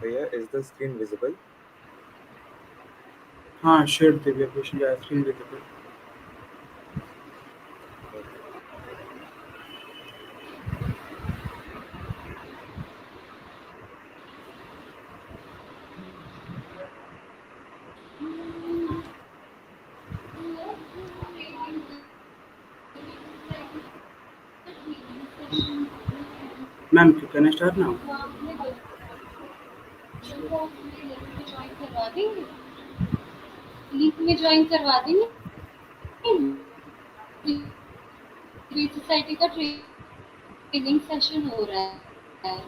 Yeah, is the screen visible? हाँ share Divya question या screen visible. Okay. Ma'am can I start now? League में join करवा देंगे. Great society का training session हो रहा है.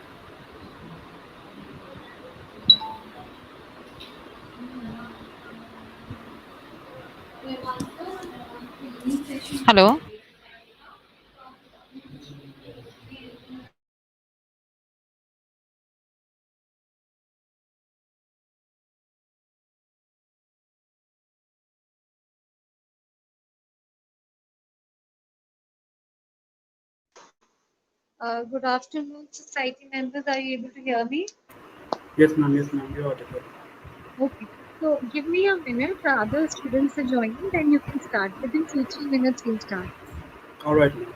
Hello. Good afternoon, society members. Are you able to hear me? Yes ma'am, you're audible. Okay. So give me a minute. The other students are joining, then you can start. Within 2-3 minutes, we'll start. All right ma'am.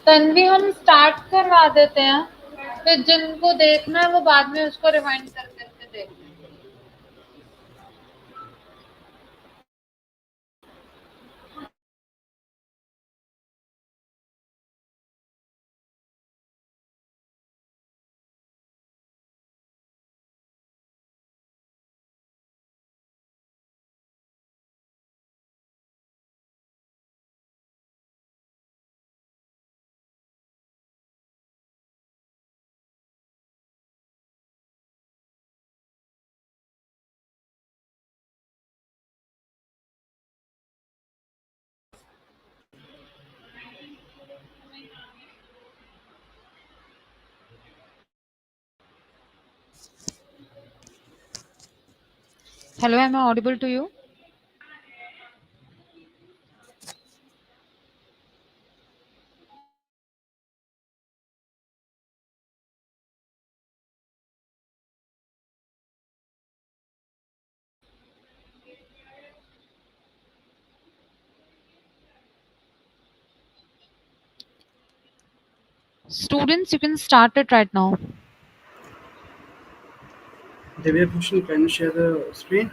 Tanvi हम start करवा देते हैं, फिर जिनको देखना है वो बाद में उसको रिवाइंड कर करके देख लें. Hello, am I audible to you? Students, you can start it right now. Divya Bhushan, can you share the screen?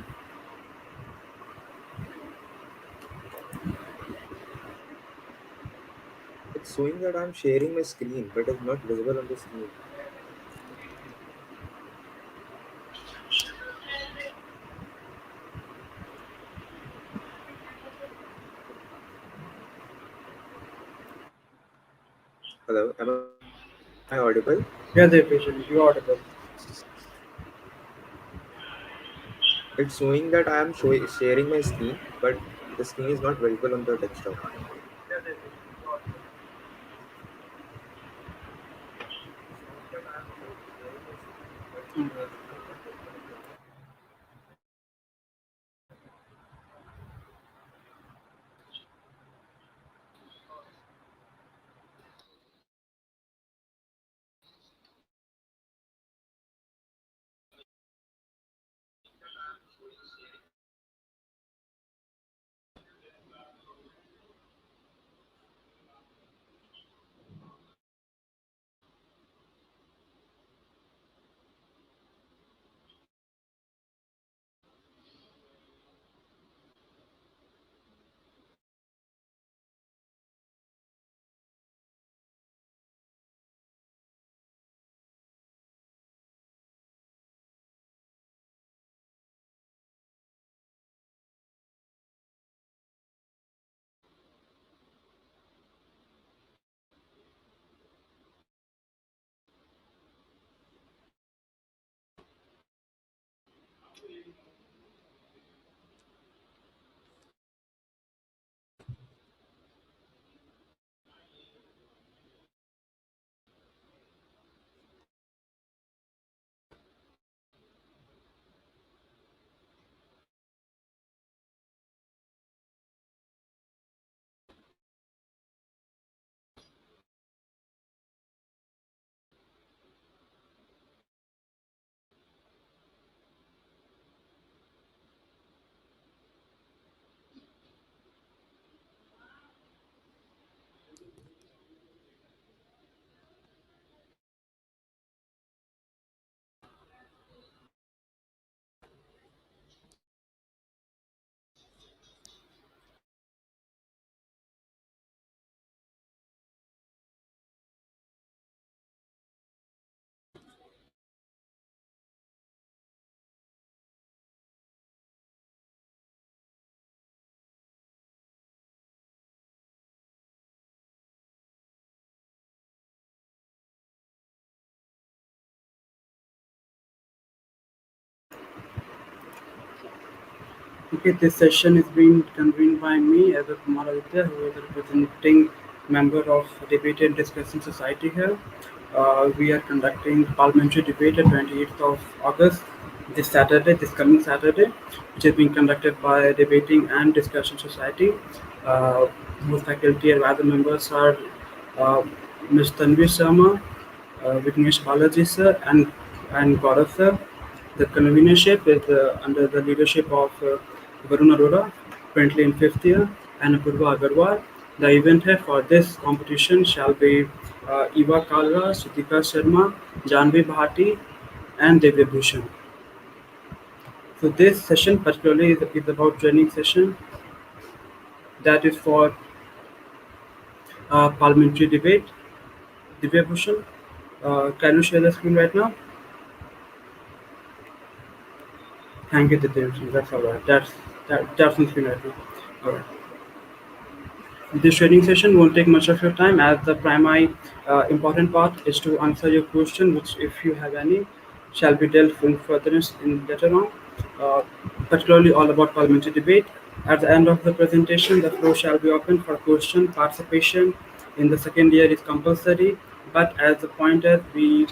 It's showing that I'm sharing my screen, but it's not visible on the screen. Hello, am I audible? Yeah, Divya Bhushan, you're audible. It's showing that I am sharing my screen, but the screen is not visible on the desktop. Alright. Okay, this session is being convened by me as a Kumar Aditya, who is a representing member of Debate and Discussion Society here. We are conducting parliamentary debate at 28th of August, this Saturday, this coming Saturday, which is being conducted by Debating and Discussion Society. Uh, whose faculty and other members are uh, Ms. Tanvi Sharma, Vignesh Balaji sir, and Gaurav sir. The convenership is under the leadership of Varun Arora, currently in fifth year, and Apurva Agarwal. The event head for this competition shall be Eva Kalra, Sutika Sharma, Janvi Bhati, and Devya Bhushan. So this session particularly is about training session that is for parliamentary debate. Devya Bhushan, can you share the screen right now? Thank you, Divya. That's all right. That's on screen right now. All right. This training session won't take much of your time as the primary important part is to answer your question, which, if you have any, shall be dealt in further in later on, uh, particularly all about parliamentary debate. At the end of the presentation, the floor shall be open for question. Participation in the second year is compulsory, but as the point is, we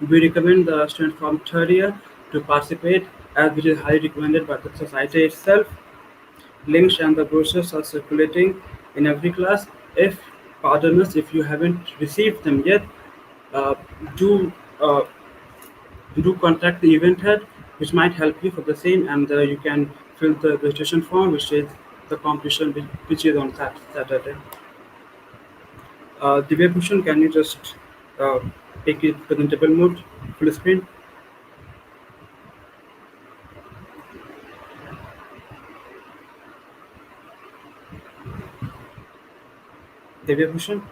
recommend the student from third year to participate, as it is highly recommended by the society itself. Links and the brochures are circulating in every class. If pardon us if you haven't received them yet, uh, do uh, do contact the event head, which might help you for the same, and you can fill the registration form, which is the competition which is on Saturday. Divya Bhushan, can you just uh, take it presentable mode, full screen? Divya Bhushan,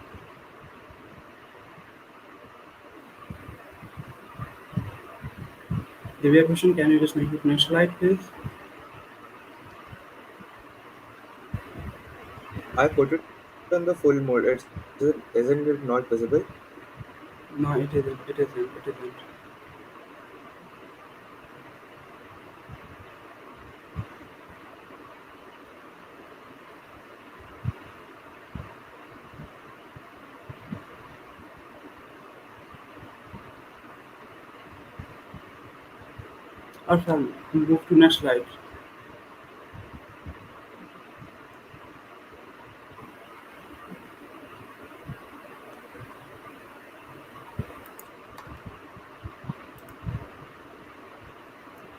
Divya Bhushan, can you just make it next slide, please? I put it on the full mode. Isn't it not visible? No, it isn't. It isn't. It isn't. Arfan, move to next slide.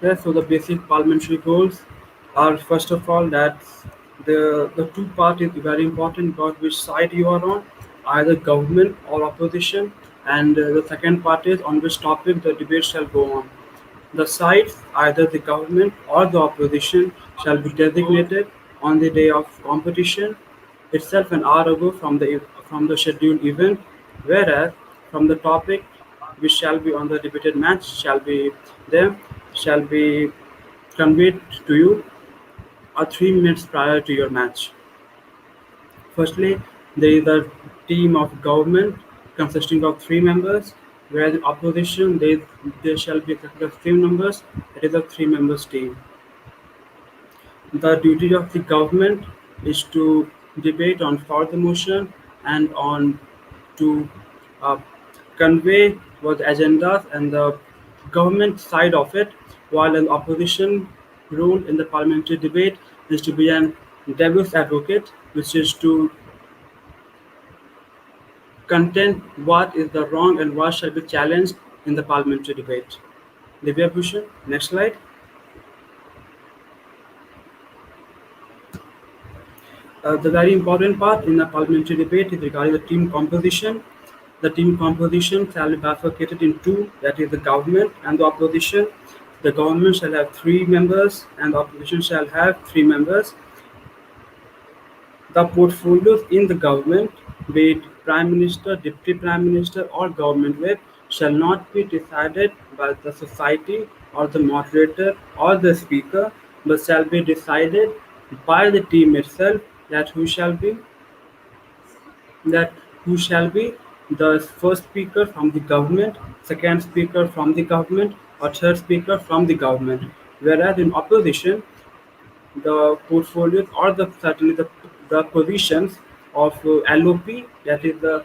Yes, so the basic parliamentary goals are first of all that the two part is very important about which side you are on, either government or opposition, and the second part is on which topic the debate shall go on. The sides, either the government or the opposition, shall be designated on the day of competition itself an hour ago from the scheduled event, whereas from the topic which shall be on the debated match shall be there shall be conveyed to you 3 minutes prior to your match. Firstly, there is a team of government consisting of 3 members, whereas in opposition there shall be the same numbers. It is a 3 members team. The duty of the government is to debate on for the motion and on to uh, convey what the agendas and the government side of it, while an opposition role in the parliamentary debate is to be an devil's advocate, which is to contend what is the wrong and what shall be challenged in the parliamentary debate. Divya Bhushan, next slide. The very important part in the parliamentary debate is regarding the team composition. The team composition shall be bifurcated in two, that is the government and the opposition. The government shall have 3 members and the opposition shall have 3 members. The portfolios in the government, be it Prime Minister, Deputy Prime Minister, or Government Whip, shall not be decided by the society or the moderator or the speaker, but shall be decided by the team itself that who shall be the first speaker from the government, second speaker from the government, or third speaker from the government. Whereas in opposition, the portfolios or certainly the positions of LOP, that is the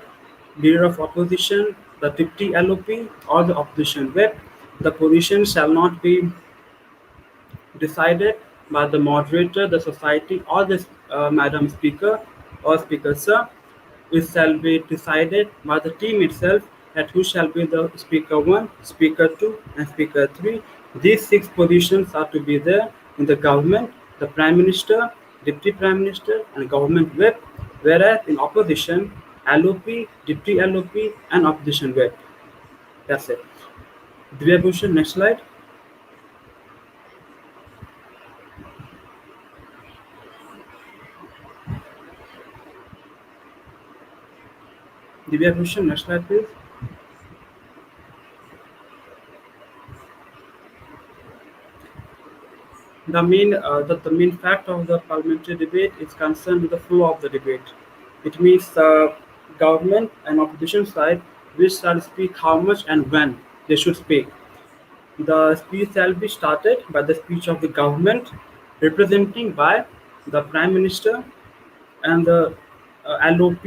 leader of opposition, the deputy LOP, or the opposition whip, the position shall not be decided by the moderator, the society, or the Madam Speaker or Speaker Sir. It shall be decided by the team itself that who shall be the Speaker 1, Speaker 2, and Speaker 3. These 6 positions are to be there in the government, the Prime Minister, Deputy Prime Minister, and Government Whip, whereas in opposition, LOP, Deputy LOP, and Opposition Whip. That's it. Divya Bhushan, next slide. Divya Bhushan, next slide, please. The main fact of the parliamentary debate is concerned with the flow of the debate. It means the government and opposition side which shall speak how much and when they should speak. The speech shall be started by the speech of the government, representing by the prime minister and the LOP,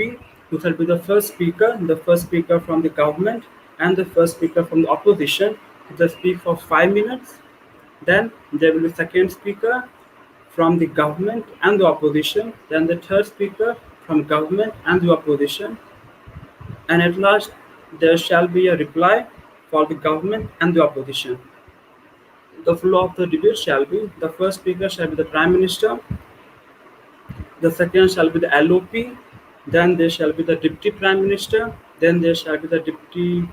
who shall be the first speaker from the government, and the first speaker from the opposition. They speak for 5 minutes. Then there will be second speaker from the government and the opposition. Then the third speaker from government and the opposition. And at last, there shall be a reply for the government and the opposition. The flow of the debate shall be the first speaker shall be the prime minister, the second shall be the LOP, Then there shall be the Deputy Prime Minister. Then there shall be the Deputy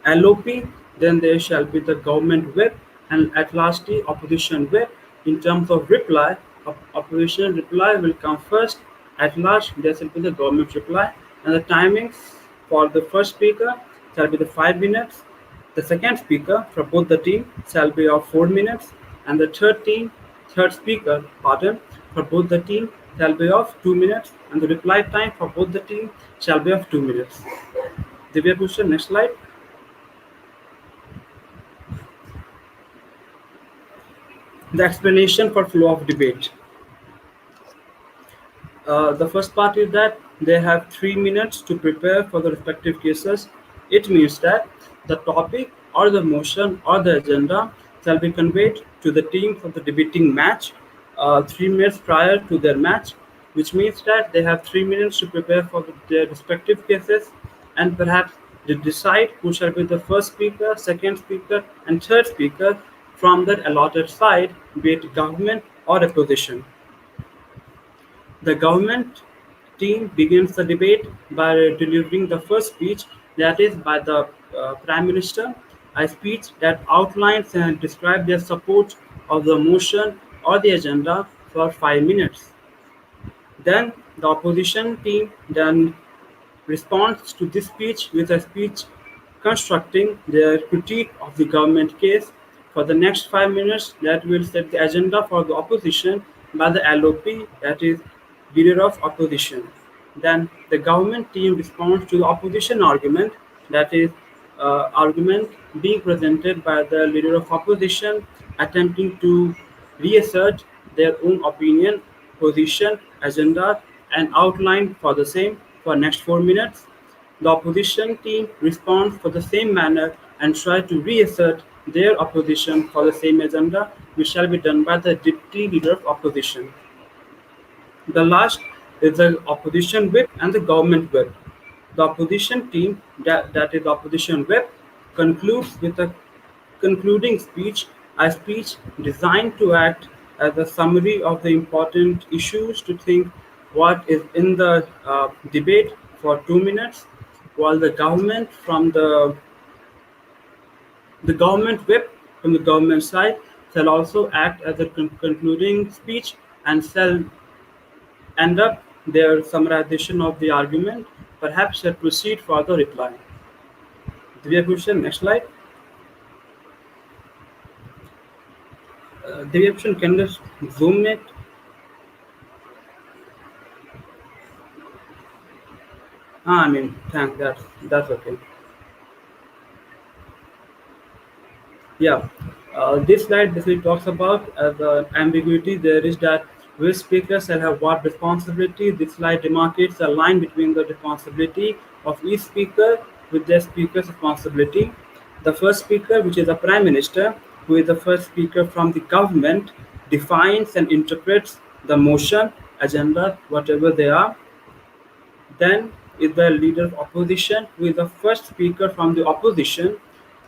LOP, then there shall be the government whip, and at last the opposition whip. In terms of reply, opposition reply will come first. At last, there shall be the government reply, and the timings for the first speaker shall be the 5 minutes. The second speaker for both the team shall be of 4 minutes, and the third speaker, pardon, for both the team shall be of 2 minutes, and the reply time for both the team shall be of 2 minutes. Divya Bhushan, next slide. The explanation for flow of debate. The first part is that they have 3 minutes to prepare for the respective cases. It means that the topic or the motion or the agenda shall be conveyed to the team for the debating match 3 minutes prior to their match, which means that they have 3 minutes to prepare for their respective cases, and perhaps they decide who shall be the first speaker, second speaker, and third speaker from their allotted side, be it government or opposition. The government team begins the debate by delivering the first speech, that is, by the Prime Minister, a speech that outlines and describes their support of the motion or the agenda for 5 minutes. Then the opposition team then responds to this speech with a speech constructing their critique of the government case for the next 5 minutes that will set the agenda for the opposition by the LOP, that is, Leader of Opposition. Then the government team responds to the opposition argument, that is, argument being presented by the Leader of Opposition, attempting to reassert their own opinion, position, agenda, and outline for the same for next 4 minutes. The opposition team responds for the same manner and try to reassert their opposition for the same agenda, which shall be done by the deputy leader of opposition. The last is the opposition whip and the government whip. The opposition team, that is the opposition whip, concludes with a concluding speech, a speech designed to act as a summary of the important issues to think what is in the debate for 2 minutes, while the government whip from the government side shall also act as a concluding speech and shall end up their summarization of the argument, perhaps shall proceed for the reply. Divya Bhushan, next slide. Divya Bhushan, can you just zoom it? I mean, thanks. That's okay. Yeah, this slide basically talks about the ambiguity there is that which speaker shall have what responsibility. This slide demarcates a line between the responsibility of each speaker with their speaker's responsibility. The first speaker, which is the Prime Minister, who is the first speaker from the government, defines and interprets the motion, agenda, whatever they are. Then is the leader of opposition, who is the first speaker from the opposition,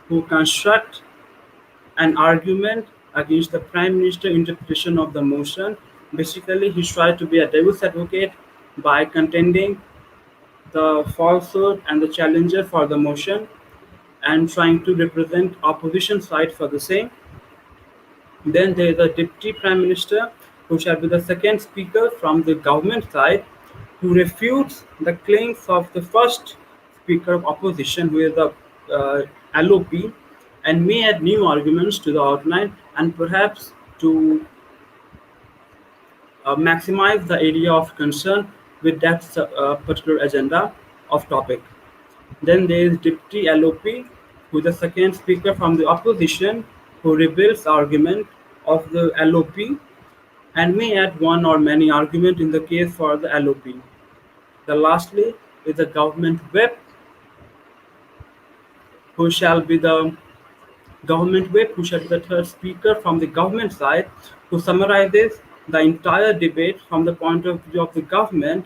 who construct an argument against the prime minister interpretation of the motion. Basically, he tried to be a devil's advocate by contending the falsehood and the challenger for the motion and trying to represent opposition side for the same. Then there is a deputy prime minister who shall be the second speaker from the government side who refutes the claims of the first speaker of opposition, who is the LOP, and may add new arguments to the outline and perhaps to maximize the area of concern with that particular agenda of topic. Then there is Deputy LOP, who is the second speaker from the opposition, who reveals argument of the LOP and may add one or many argument in the case for the LOP. The lastly is the government whip, who shall be the government whip, who shall be the third speaker from the government side, who summarizes the entire debate from the point of view of the government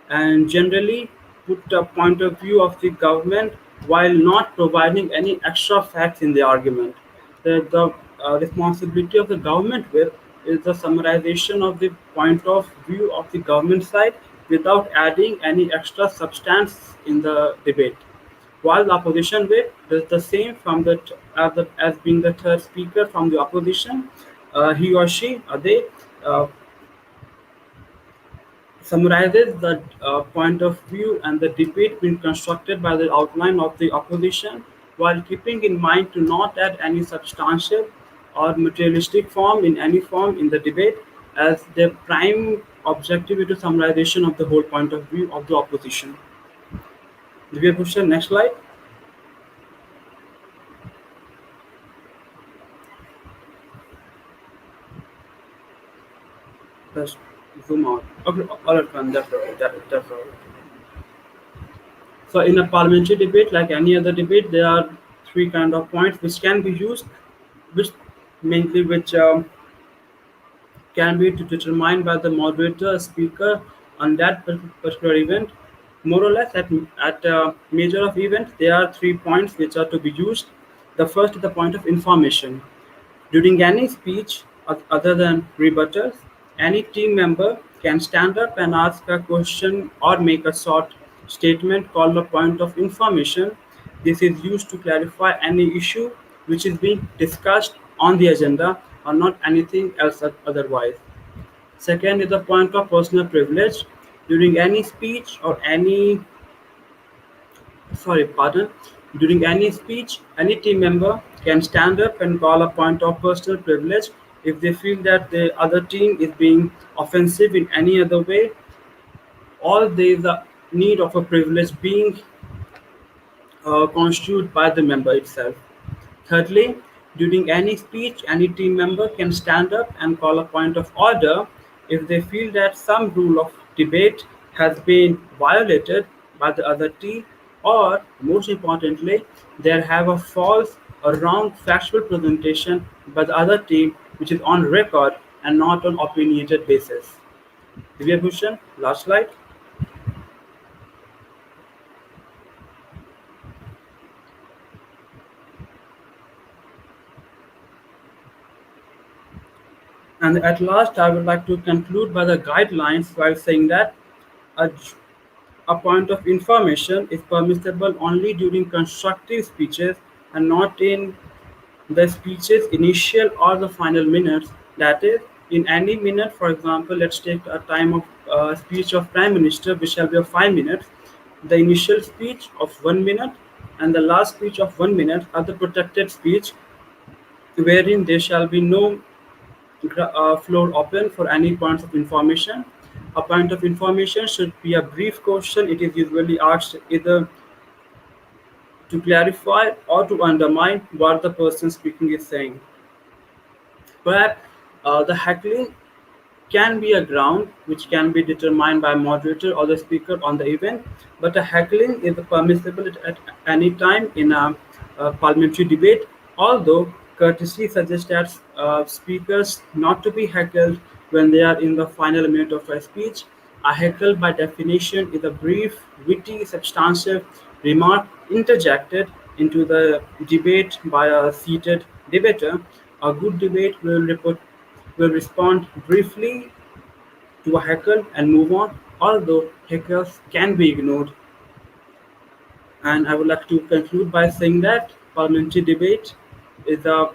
and generally put the point of view of the government while not providing any extra facts in the argument. The responsibility of the government whip is the summarization of the point of view of the government side without adding any extra substance in the debate. While the opposition whip does the same from as being the third speaker from the opposition, he or she or they uh, summarizes the point of view and the debate being constructed by the outline of the opposition, while keeping in mind to not add any substantial or materialistic form in any form in the debate, as their prime objective is the summarization of the whole point of view of the opposition. Divya Bhushan, next slide. Let's zoom out. Okay, all right, fine. That's all. That's all. So in a parliamentary debate, like any other debate, there are three kind of points which can be used, which mainly which can be determined by the moderator speaker on that particular event. More or less, at major of events, there are 3 points which are to be used. The first is the point of information. During any speech other than rebuttals, any team member can stand up and ask a question or make a short statement called a point of information. This is used to clarify any issue which is being discussed on the agenda or not anything else otherwise. Second is the point of personal privilege. During any speech or any sorry, pardon. During any speech, any team member can stand up and call a point of personal privilege if they feel that the other team is being offensive in any other way, or there is a need of a privilege being constituted by the member itself. Thirdly, during any speech, any team member can stand up and call a point of order if they feel that some rule of debate has been violated by the other team, or, most importantly, they have a false or wrong factual presentation by the other team which is on record and not on opinionated basis. Divya Bhushan, last slide. And at last, I would like to conclude by the guidelines while saying that a a point of information is permissible only during constructive speeches and not in the speech's initial or the final minutes. That is, in any minute, for example, let's take a time of speech of Prime Minister, which shall be of 5 minutes. The initial speech of 1 minute and the last speech of 1 minute are the protected speech, wherein there shall be no floor open for any points of information. A point of information should be a brief question. It is usually asked either to clarify or to undermine what the person speaking is saying. Perhaps the heckling can be a ground which can be determined by moderator or the speaker on the event, but a heckling is permissible at any time in a parliamentary debate, although courtesy suggests that speakers not to be heckled when they are in the final minute of a speech. A heckle, by definition, is a brief, witty, substantive remark interjected into the debate by a seated debater. A good debate will respond briefly to a heckle and move on, although heckles can be ignored. And I would like to conclude by saying that is a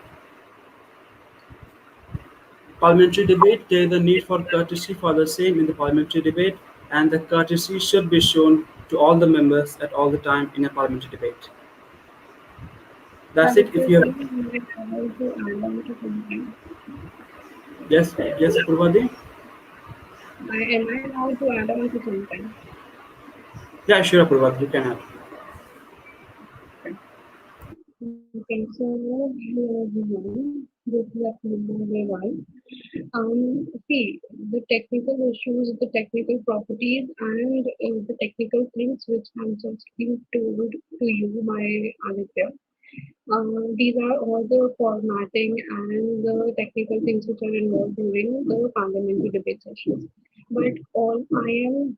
parliamentary debate. There is a need for courtesy for the same in the parliamentary debate, and the courtesy should be shown to all the members at all the time in a parliamentary debate. That's it. If you have Please, am I allowed to add on to something? yes, Purvadi. Am I allowed to add on to something? Yeah, sure, Purvadi, you can have. Okay, so hello everyone. This is Apurva. See, the technical issues, the technical properties, and the technical things which have just been told to you by Aditya. These are all the formatting and the technical things which are involved during the parliamentary debate sessions. But all I am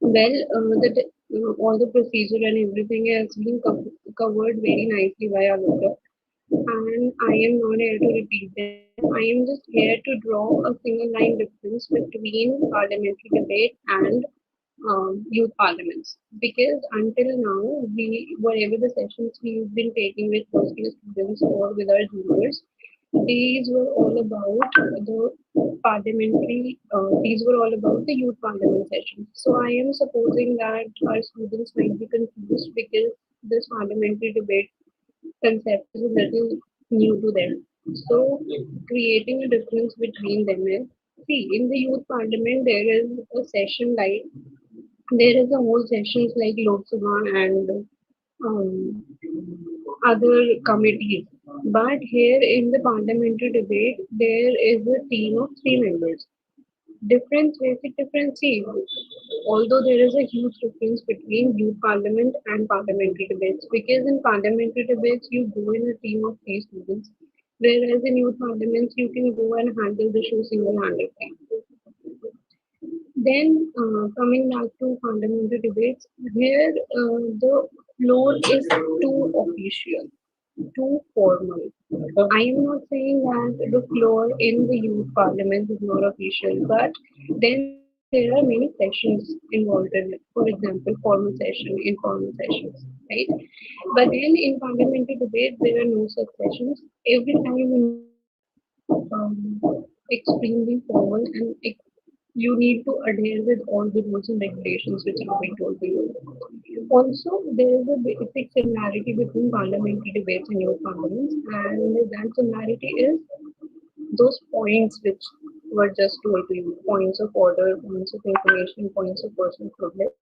well, all the procedure and everything has been covered very nicely by Aditya, and I am not here to repeat them. I am just here to draw a single line difference between parliamentary debate and youth parliaments, because until now, whatever the sessions we've been taking with first year students or with our juniors, these were all about these were all about the youth parliament sessions. So I am supposing that our students might be confused because this parliamentary debate concept is a little new to them. So creating a difference between them is, see, in the youth parliament there is a session like there is a whole sessions like Lok Sabha and um, other committees. But here in the parliamentary debate, there is a team of three members. Difference, basic difference. See, although there is a huge difference between youth parliament and parliamentary debates, because in parliamentary debates you go in a team of three students, whereas in youth parliaments you can go and handle the show single-handedly. Then, coming back to fundamental debates, here the floor is too official, too formal. I am not saying that the floor in the youth parliament is not official, but then there are many sessions involved in it. For example, formal session, informal sessions, right? But then in parliamentary debate, there are no such sessions. Every time you need to be extremely formal and you need to adhere with all the rules and regulations which have been told to you. Also, there is a basic similarity between parliamentary debates and youth parliaments, and that similarity is those points which were just told to you, points of order, points of information, points of personal privilege.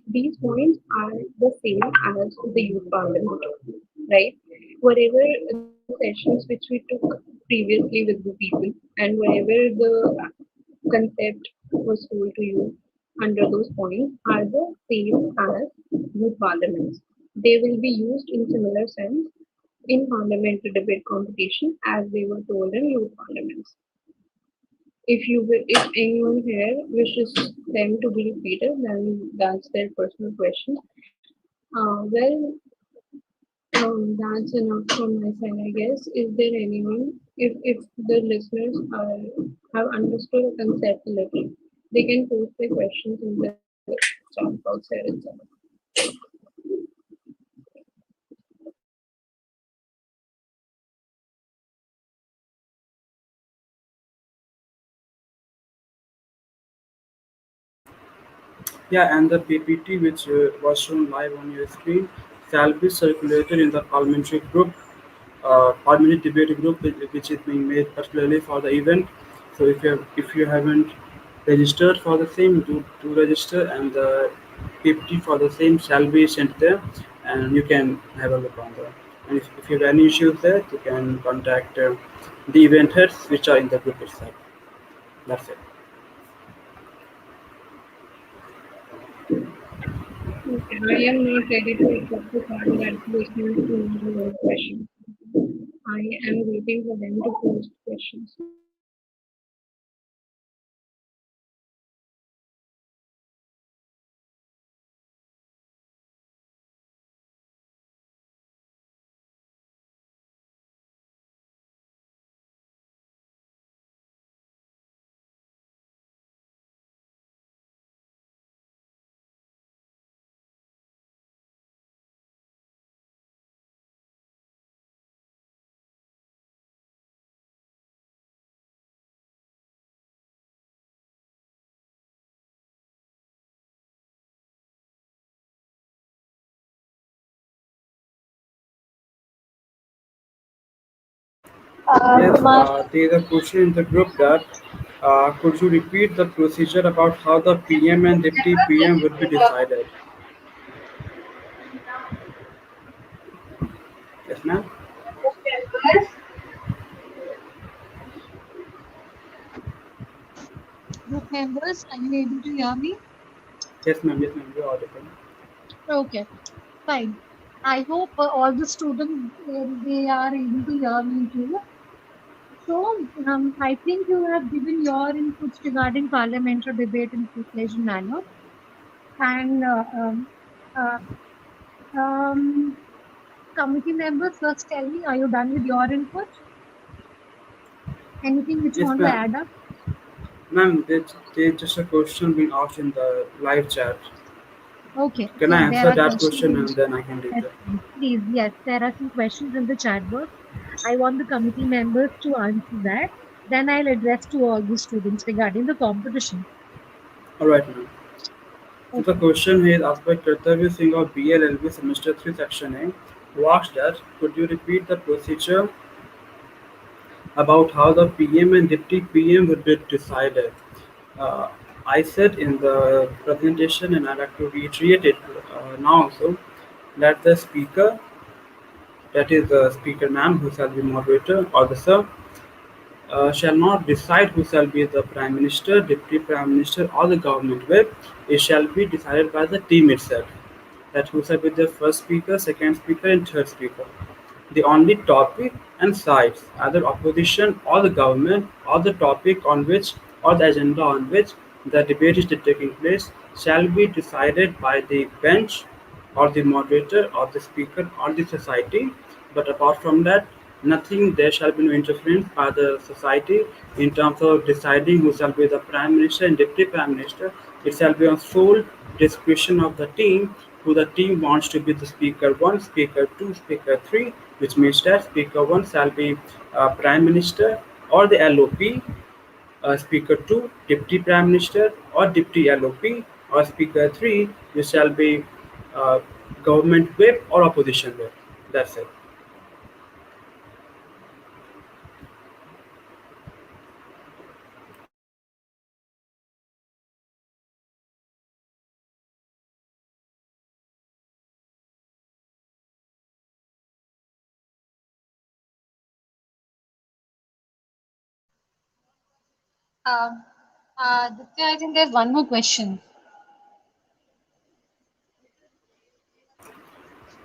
These points are the same as the youth parliament, right? Whatever the sessions which we took previously with the people, and whatever the concept was told to you under those points are the same as youth parliaments. They will be used in similar sense in parliamentary debate competition as they were told in youth parliaments. If anyone here wishes them to be repeated, then that's their personal question. Well, that's enough from my side, I guess. Is there anyone, if the listeners have understood the concept a little, they can post their questions in the chat box here itself. Yeah, and the PPT which was shown live on your screen shall be circulated in the parliamentary group, parliamentary debate group, which is being made particularly for the event. So if you haven't registered for the same, do register, and the PPT for the same shall be sent there, and you can have a look on that. And if you have any issues there, you can contact the event heads which are in the group itself. That's it. Okay, I am not ready to accept the fact that listeners do not have any questions. I am waiting for them to post questions. Yes, Kumar, there is a question in the group that could you repeat the procedure about how the PM and Deputy PM would be decided? Yes, ma'am. group members, are you able to hear me? Yes, ma'am. Yes, ma'am. You're audible. Okay, fine. I hope all the students they are able to hear me too. So, I think you have given your inputs regarding parliamentary debate in full-fledged manner. And uh, um, committee members, first tell me, are you done with your input? Anything which you Yes, want to ma'am. add up? Ma'am, there's just a question being asked in the live chat. Okay, Can I so there answer are that questions question in and then I can read yes, that? please, please, yes, there are some questions in the chat box. I want the committee members to answer that. Then I'll address to all the students regarding the competition. Alright, ma'am. So the Okay. question here is asked by Kartavya Singh of BLLB Semester 3 Section A, who asked that could you repeat the procedure about how the PM and Deputy PM would be decided? Uh, I said in the presentation, and I'd like to reiterate it now also, that the speaker, that is the speaker ma'am, who shall be moderator, or the sir, shall not decide who shall be the Prime Minister, Deputy Prime Minister, or the government whip. It shall be decided by the team itself. That who shall be the first speaker, second speaker, and third speaker. The only topic and sides, either opposition or the government, or the topic on which or the agenda on which the debate is taking place, shall be decided by the bench or the moderator or the speaker or the society. But apart from that, nothing, there shall be no interference by the society in terms of deciding who shall be the prime minister and deputy prime minister. It shall be on sole discretion of the team, who the team wants to be the speaker 1, speaker 2, speaker 3, which means that speaker 1 shall be prime minister or the LOP, speaker 2 deputy prime minister or deputy LOP, or speaker 3 which shall be uh, government whip or opposition whip. That's it. Um, Ditya, I think there's one more question.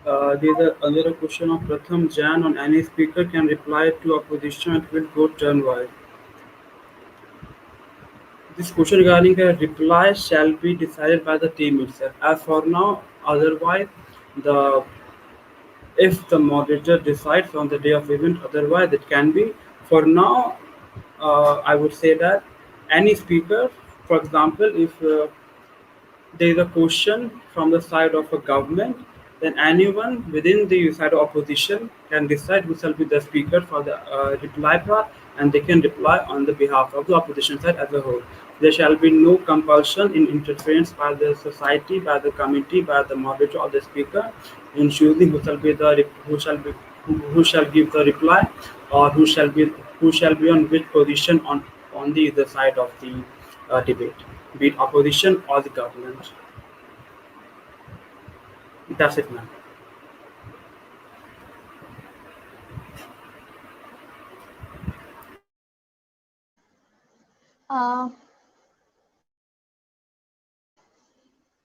There's another question of Pratham Jan on any speaker can reply to opposition. It will go turn wise. This question regarding a reply shall be decided by the team itself. As for now, otherwise, the if the moderator decides on the day of event, otherwise it can be. For now, I would say that any speaker, for example, if there is a question from the side of a government, then anyone within the side of opposition can decide who shall be the speaker for the reply part, and they can reply on the behalf of the opposition side as a whole. There shall be no compulsion in interference by the society, by the committee, by the moderator or the speaker in choosing who shall be the who shall give the reply, or who shall be on which position on the other side of the debate, be it opposition or the government. That's it, man.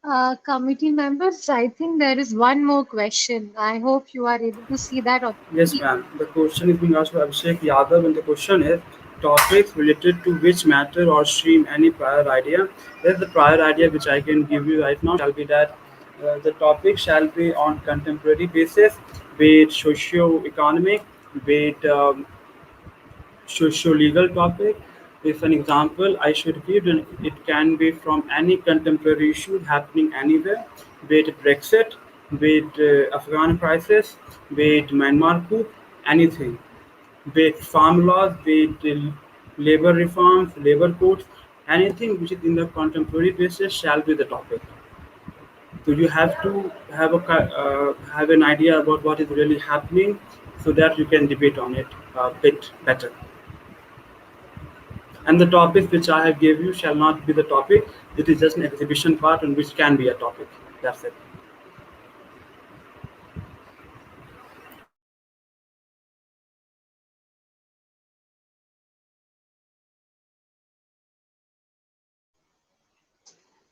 Uh, Committee members, I think there is one more question. I hope you are able to see that on the Yes, screen. ma'am. The question is being asked by Abhishek Yadav, and the question is topics related to which matter or stream any prior idea. There's the prior idea which I can give you right now shall be that the topic shall be on contemporary basis, be it socio-economic, be it socio-legal topic. If an example I should give, then it can be from any contemporary issue happening anywhere, be it Brexit, be it Afghan crisis, be it Myanmar coup, anything, be it farm laws, be it labor reforms, labor codes, anything which is in the contemporary basis shall be the topic. So you have to have have an idea about what is really happening, so that you can debate on it a bit better. And the topic which I have gave you shall not be the topic. It is just an exhibition part on which can be a topic. That's it.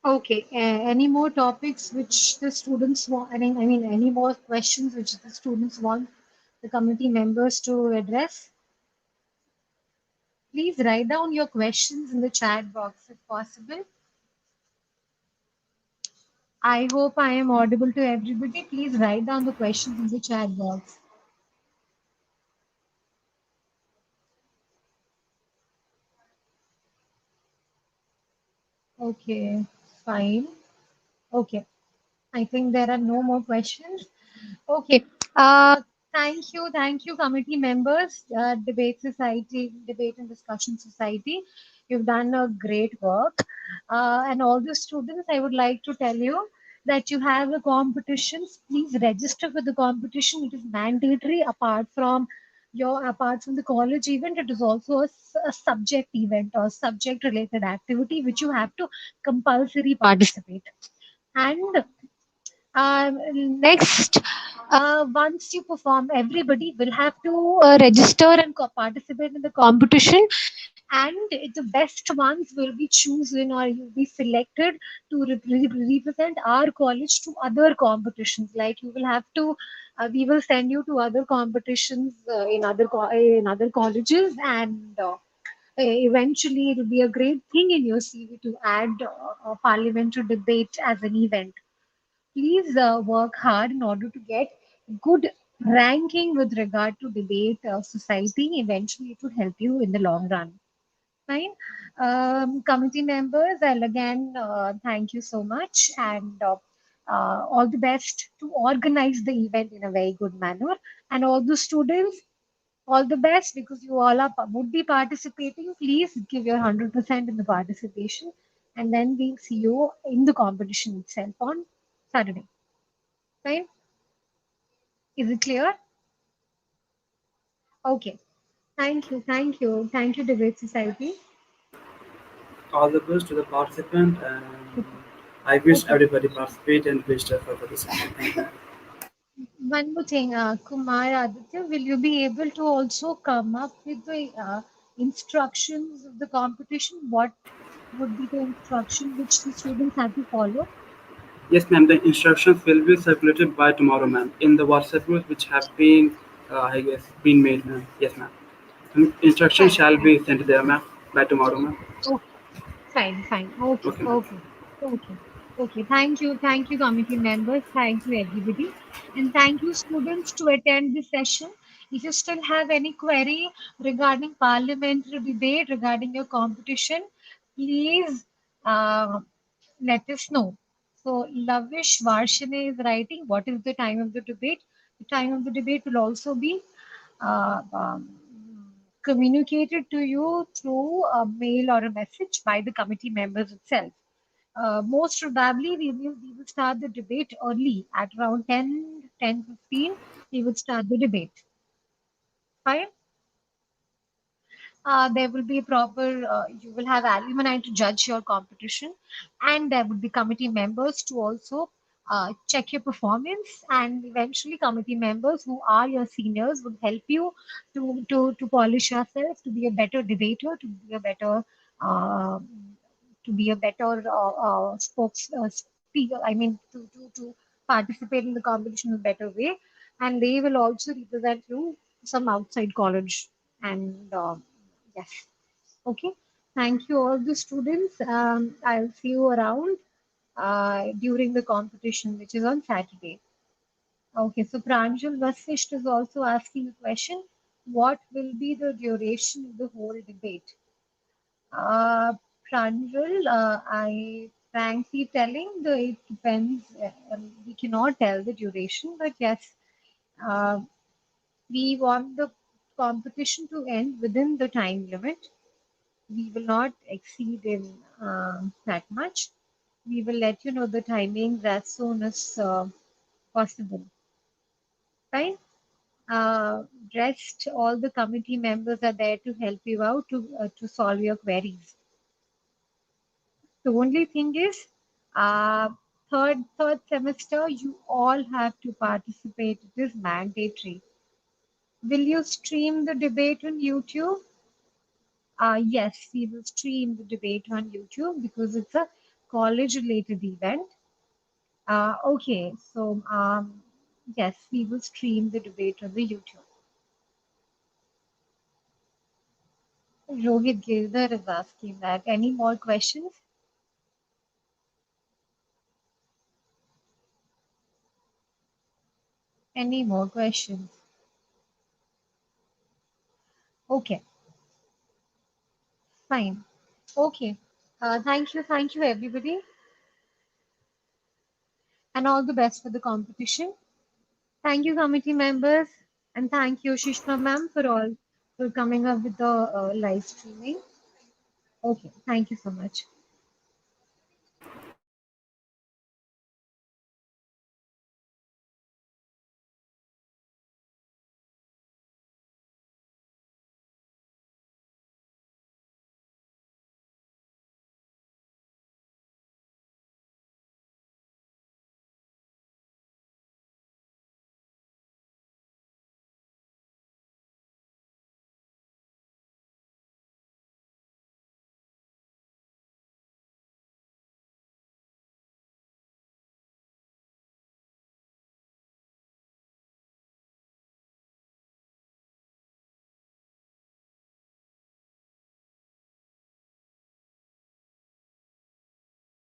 Okay. Any more topics which the students want? I mean, any more questions which the students want the committee members to address? Please write down your questions in the chat box if possible. I hope I am audible to everybody. Please write down the questions in the chat box. Okay, fine. Okay. I think there are no more questions. Okay. Thank you, committee members, Debate Society, Debate and Discussion Society. You've done a great work. And all the students, I would like to tell you that you have the competitions. Please register for the competition. It is mandatory apart from the college event. It is also a subject event or subject related activity which you have to compulsory participate. And next, once you perform, everybody will have to register and participate in the competition. And the best ones will be chosen or you'll be selected to represent our college to other competitions. Like you will have to, we will send you to other competitions in other colleges, and eventually it will be a great thing in your CV to add a parliamentary debate as an event. Please work hard in order to get good ranking with regard to debate society. Eventually, it would help you in the long run. Fine. Committee members, I'll again thank you so much, and all the best to organize the event in a very good manner. And all the students, all the best because you all are would be participating. Please give your 100% in the participation, and then we'll see you in the competition itself on Saturday. Fine. Is it clear? Okay. Thank you. Thank you. Thank you, Debate Society. All the best to the participant, and Okay. I wish Okay. everybody participate and register for the session. Thank you. One more thing, Kumar Aditya, will you be able to also come up with the instructions of the competition? What would be the instruction which the students have to follow? Yes, ma'am. The instructions will be circulated by tomorrow, ma'am, in the WhatsApp group which have been, I guess, been made, ma'am. Yes, ma'am. Instructions Fine. shall Fine. be sent there, ma'am, by tomorrow, ma'am. Okay. Fine. Fine. Okay. Okay, ma'am. Okay. Okay. Okay. Thank you. Thank you, committee members. Thank you, everybody. And thank you, students, to attend this session. If you still have any query regarding parliamentary debate, regarding your competition, please uh, let us know. So, Lavish Varshane is writing, what is the time of the debate? The time of the debate will also be uh, um, communicated to you through a mail or a message by the committee members itself. Most probably, we will start the debate early at around 10:15. We will start the debate. Fine. There will be proper, you will have alumni to judge your competition, and there would be committee members to also check your performance, and eventually committee members who are your seniors would help you to polish yourself, to be a better debater, uh, to be a better speaker. I mean, to participate in the competition in a better way, and they will also represent you some outside college. And yes, okay. Thank you, all the students. I'll see you around during the competition, which is on Saturday. Okay, so Pranjal Vasisht is also asking a question. What will be the duration of the whole debate? Uh, Pranjal, I frankly telling it depends. We cannot tell the duration, but yes, uh, we want the competition to end within the time limit. We will not exceed in that much. We will let you know the timings as soon as possible. Fine. Rest, all the committee members are there to help you out to solve your queries. The only thing is, uh, third semester, you all have to participate. It is mandatory. Will you stream the debate on YouTube? Yes, we will stream the debate on YouTube because it's a college-related event. Okay, so yes, we will stream the debate on the YouTube. Rohit Girdhar is asking that. Any more questions? Any more questions? Okay, fine. Okay. Thank you, everybody, and all the best for the competition. Thank you, committee members, and thank you, Shishma ma'am, for coming up with the live streaming. Okay, thank you so much.